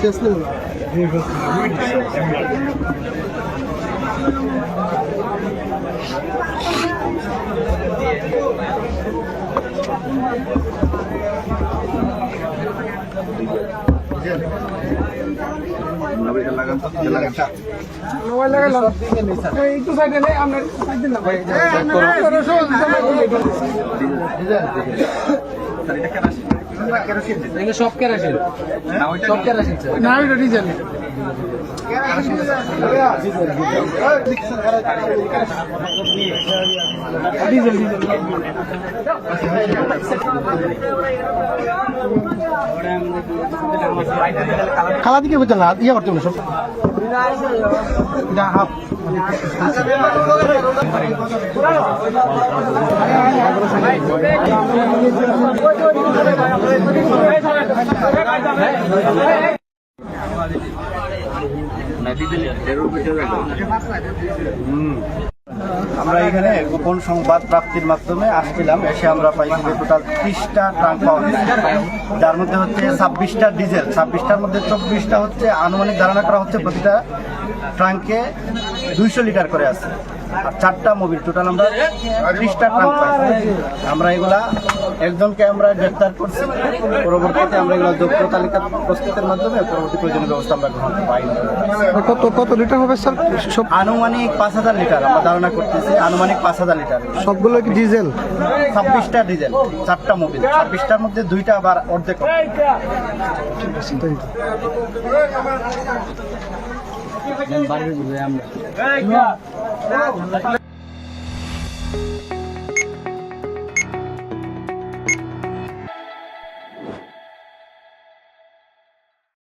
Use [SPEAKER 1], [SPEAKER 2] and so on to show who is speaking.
[SPEAKER 1] Честно? Mobile লাগালাম একটু সাইডে নেই আমরা সাইড দিন না ভাই সব কেরাসিন সব কেরাসিন না ওইটা ডিজেল ডিজেল খালা দিকে বুঝতে না ইয়ে করতে হবে সব হাফ
[SPEAKER 2] আমরা এখানে গোপন সংবাদ প্রাপ্তির মাধ্যমে আসছিলাম, এসে আমরা পাইছি যে টোটাল 30টা ট্রাঙ্ক পাওয়া গেছে, যার মধ্যে হচ্ছে 26টা ডিজেল, 26টার মধ্যে 24টা হচ্ছে আনুমানিক ধারণা করা হচ্ছে প্রতিটা ট্রাঙ্কে 200 লিটার করে আছে, আর 4টা মোবিল, টোটাল আমরা 30টা ট্রাঙ্ক পাইছি। আমরা এগুলা একজনকে আমরা গ্রেপ্তার করছি, পরবর্তীতে আমরা এগুলো যোগ্য তালিকা প্রস্তুতের মাধ্যমে পরবর্তী প্রয়োজনীয় ব্যবস্থা আমরা গ্রহণ পাই।
[SPEAKER 1] কত লিটার হবে স্যার? সব
[SPEAKER 2] আনুমানিক 5000 লিটার আমরা ধারণা করতেছি, আনুমানিক 5000 লিটার।
[SPEAKER 1] সবগুলো কি ডিজেল?
[SPEAKER 2] 26টা ডিজেল, 4টা মোবিল, 26টার মধ্যে 2টা আবার অর্ধেক।
[SPEAKER 1] ঠিক আছে।